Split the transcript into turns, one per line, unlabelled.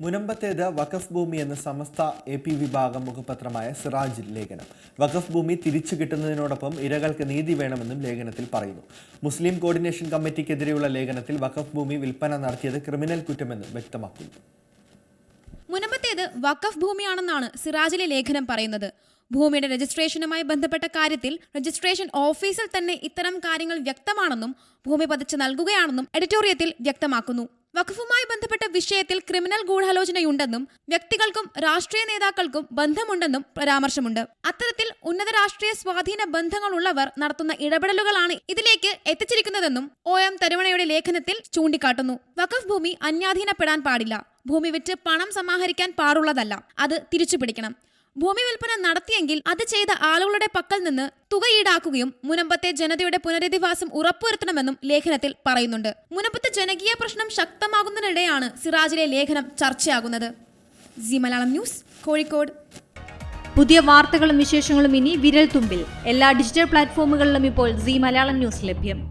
മുനമ്പത്തേത് വഖഫ് ഭൂമി എന്ന സമസ്ത AP വിഭാഗം മുഖപത്രമായ സിറാജിൽ ലേഖനം. വഖഫ് ഭൂമി തിരിച്ചു കിട്ടുന്നതിനോടൊപ്പം ഇരകൾക്ക് നീതി വേണമെന്നും ലേഖനത്തിൽ പറയുന്നു. മുസ്ലിം കോർഡിനേഷൻ കമ്മിറ്റിക്കെതിരെയുള്ള ലേഖനത്തിൽ വഖഫ് ഭൂമി വിൽപ്പന നടത്തിയത് ക്രിമിനൽ കുറ്റമെന്ന് വ്യക്തമാക്കുന്നു.
മുനമ്പത്തേത് വഖഫ് ഭൂമിയാണെന്നാണ് സിറാജിലെ ലേഖനം പറയുന്നത്. ഭൂമിയുടെ രജിസ്ട്രേഷനുമായി ബന്ധപ്പെട്ട കാര്യത്തിൽ രജിസ്ട്രേഷൻ ഓഫീസിൽ തന്നെ ഇത്തരം കാര്യങ്ങൾ വ്യക്തമാണെന്നും ഭൂമി പതിച്ചു നൽകുകയാണെന്നും എഡിറ്റോറിയത്തിൽ വ്യക്തമാക്കുന്നു. വഖഫുമായി ബന്ധപ്പെട്ട വിഷയത്തിൽ ക്രിമിനൽ ഗൂഢാലോചനയുണ്ടെന്നും വ്യക്തികൾക്കും രാഷ്ട്രീയ നേതാക്കൾക്കും ബന്ധമുണ്ടെന്നും പരാമർശമുണ്ട്. അത്തരത്തിൽ ഉന്നത രാഷ്ട്രീയ സ്വാധീന ബന്ധങ്ങളുള്ളവർ നടത്തുന്ന ഇടപെടലുകളാണ് ഇതിലേക്ക് എത്തിച്ചിരിക്കുന്നതെന്നും OM തരുവണയുടെ ലേഖനത്തിൽ ചൂണ്ടിക്കാട്ടുന്നു. വഖഫ് ഭൂമി അന്യാധീനപ്പെടാൻ പാടില്ല. ഭൂമി വിറ്റ് പണം സമാഹരിക്കാൻ പാടുള്ളതല്ല. അത് തിരിച്ചു പിടിക്കണം. ഭൂമി വിൽപ്പന നടത്തിയെങ്കിൽ അത് ചെയ്ത ആളുകളുടെ പക്കൽ നിന്ന് തുക ഈടാക്കുകയും മുനമ്പത്തെ ജനതയുടെ പുനരധിവാസം ഉറപ്പുവരുത്തണമെന്നും ലേഖനത്തിൽ പറയുന്നുണ്ട്. മുനമ്പത്തെ ജനകീയ പ്രശ്നം ശക്തമാകുന്നതിനിടെയാണ് സിറാജിലെ ലേഖനം ചർച്ചയാകുന്നത്. Zee Malayalam news, Kozhikode.
പുതിയ വാർത്തകളും വിശേഷങ്ങളും ഇനി വിരൽ തുമ്പിൽ. എല്ലാ ഡിജിറ്റൽ പ്ലാറ്റ്ഫോമുകളിലും ഇപ്പോൾ സീ മലയാളം ന്യൂസ് ലഭ്യം.